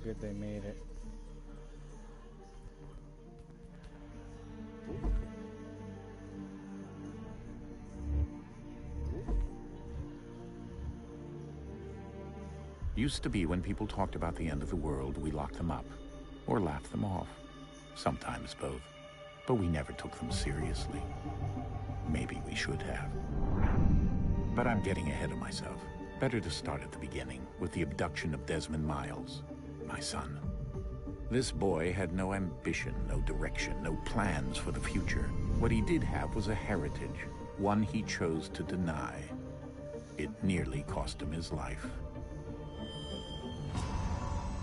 good they made it. Used to be when people talked about the end of the world, we locked them up or laughed them off. Sometimes both. But we never took them seriously. Maybe we should have. But I'm getting ahead of myself. Better to start at the beginning, with the abduction of Desmond Miles, my son. This boy had no ambition, no direction, no plans for the future. What he did have was a heritage, one he chose to deny. It nearly cost him his life.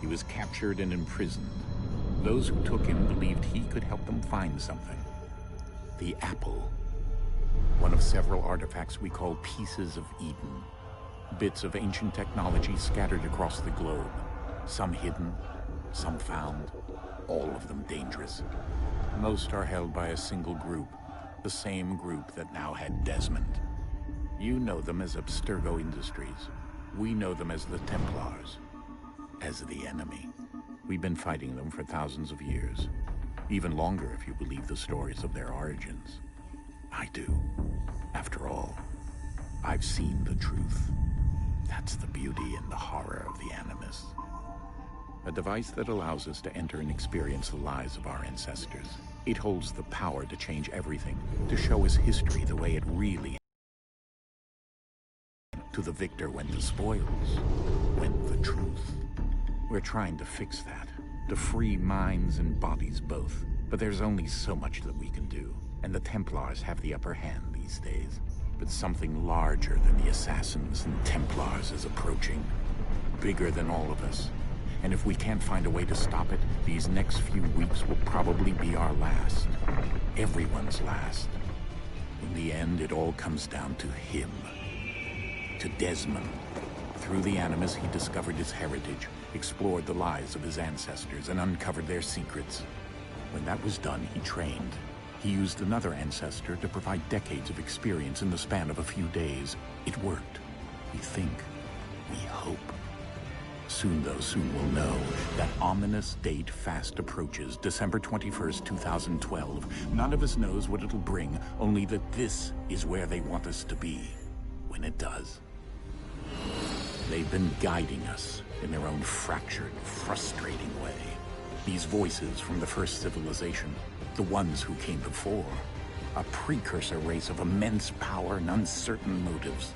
He was captured and imprisoned. Those who took him believed he could help them find something. The apple. One of several artifacts we call pieces of Eden. Bits of ancient technology scattered across the globe. Some hidden, some found, all of them dangerous. Most are held by a single group, the same group that now had Desmond. You know them as Abstergo Industries. We know them as the Templars, as the enemy. We've been fighting them for thousands of years, even longer if you believe the stories of their origins. I do. After all, I've seen the truth. That's the beauty and the horror of the Animus. A device that allows us to enter and experience the lives of our ancestors. It holds the power to change everything, to show us history the way it really is. To the victor went the spoils, went the truth. We're trying to fix that, to free minds and bodies both. But there's only so much that we can do, and the Templars have the upper hand these days. But something larger than the Assassins and Templars is approaching, bigger than all of us. And if we can't find a way to stop it, these next few weeks will probably be our last. Everyone's last. In the end, it all comes down to him. To Desmond. Through the Animus, he discovered his heritage, explored the lives of his ancestors, and uncovered their secrets. When that was done, he trained. He used another ancestor to provide decades of experience in the span of a few days. It worked. We think. We hope. Soon, though, soon we'll know. That ominous date fast approaches, December 21st, 2012. None of us knows what it'll bring, only that this is where they want us to be when it does. They've been guiding us in their own fractured, frustrating way. These voices from the first civilization, the ones who came before, a precursor race of immense power and uncertain motives.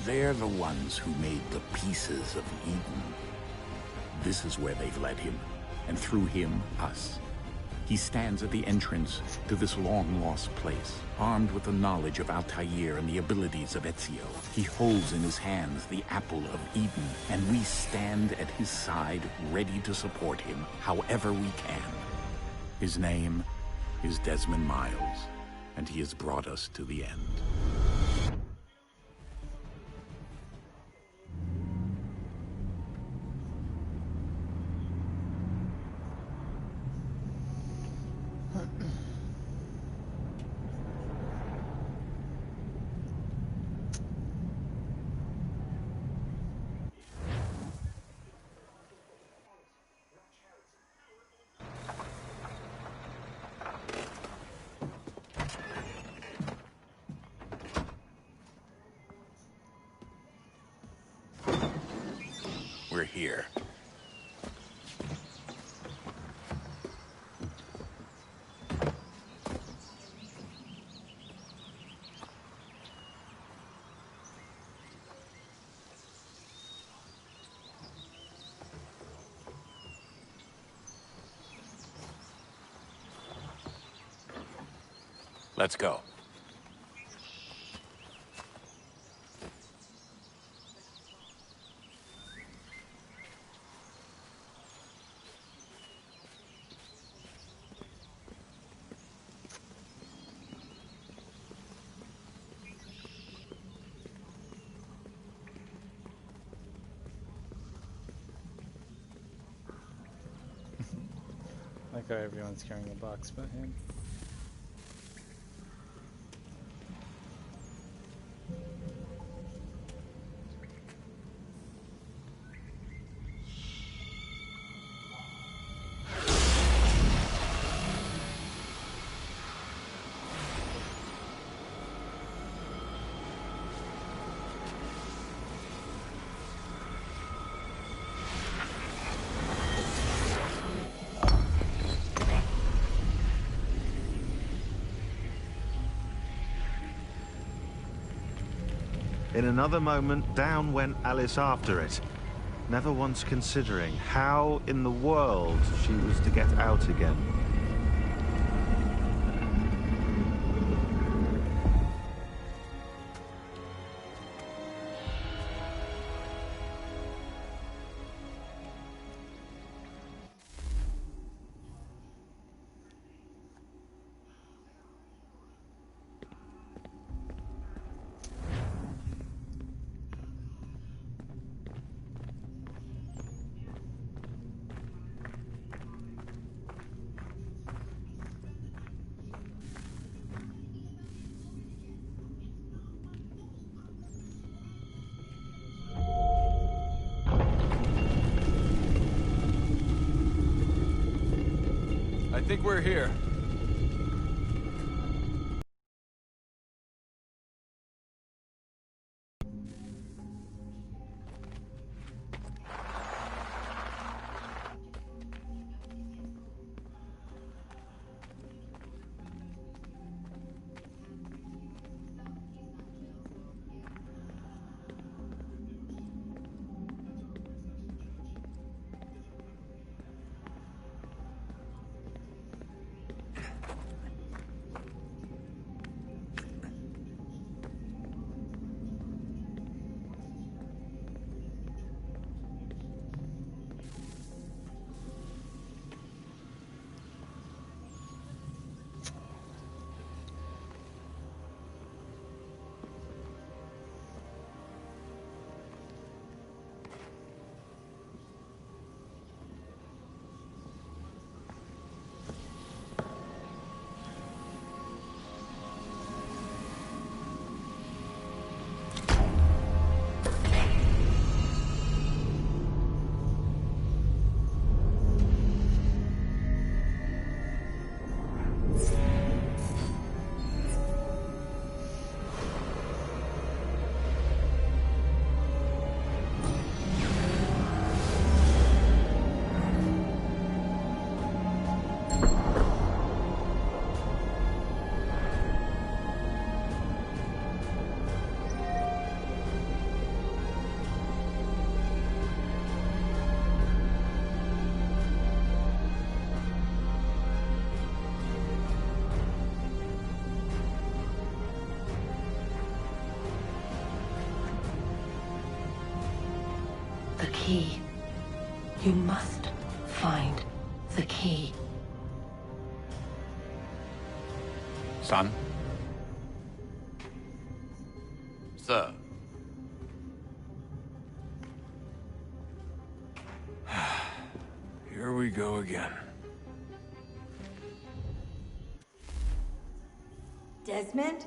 They're the ones who made the pieces of Eden. This is where they've led him, and through him, us. He stands at the entrance to this long-lost place, armed with the knowledge of Altair and the abilities of Ezio. He holds in his hands the apple of Eden, and we stand at his side, ready to support him however we can. His name is Desmond Miles, and he has brought us to the end. We're here. Let's go. Like how everyone's carrying a box but him. In another moment, down went Alice after it, never once considering how in the world she was to get out again. I think we're here. The key. You must find the key. Son? Sir. Here we go again. Desmond?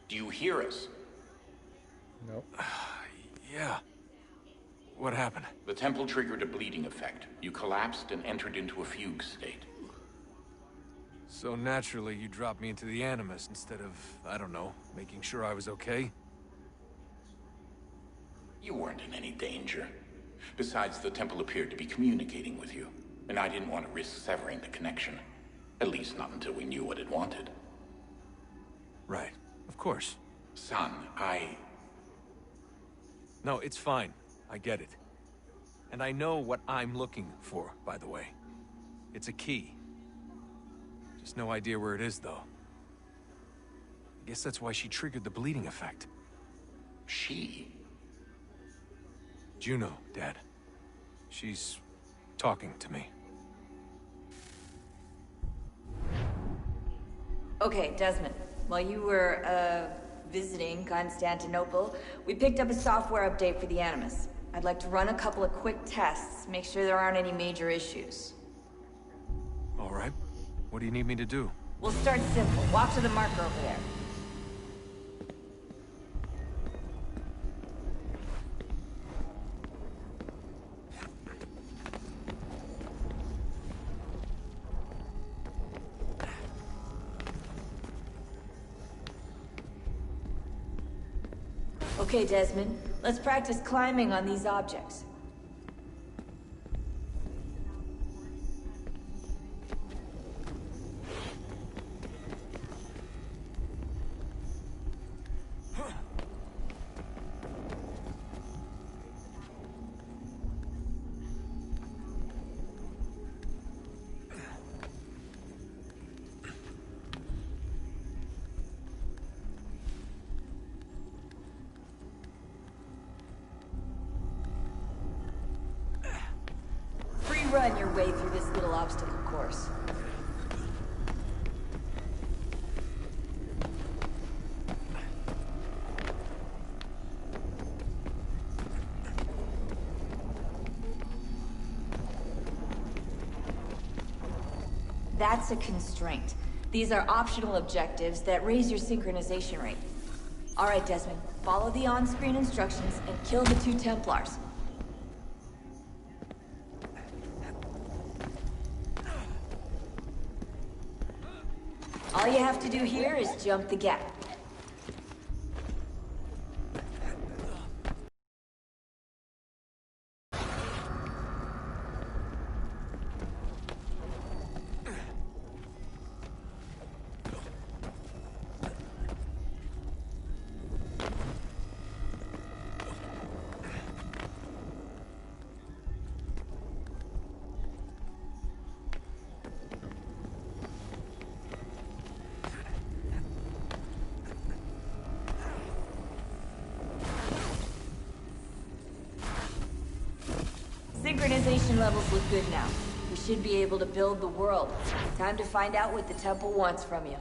Do you hear us? Nope. Yeah. What happened? The temple triggered a bleeding effect. You collapsed and entered into a fugue state. So naturally, you dropped me into the Animus instead of, I don't know, making sure I was okay? You weren't in any danger. Besides, the temple appeared to be communicating with you, and I didn't want to risk severing the connection. At least not until we knew what it wanted. Right. Of course. Son, No, it's fine. I get it. And I know what I'm looking for, by the way. It's a key. Just no idea where it is, though. I guess that's why she triggered the bleeding effect. She? Juno, Dad. She's talking to me. Okay, Desmond. While you were, visiting Constantinople, we picked up a software update for the Animus. I'd like to run a couple of quick tests, make sure there aren't any major issues. All right. What do you need me to do? We'll start simple. Walk to the marker over there. Okay, Desmond. Let's practice climbing on these objects. run your way through this little obstacle course. That's a constraint. These are optional objectives that raise your synchronization rate. Alright, Desmond. Follow the on-screen instructions and kill the 2 Templars. All you have to do here is jump the gap. Synchronization levels look good now. We should be able to build the world. Time to find out what the temple wants from you.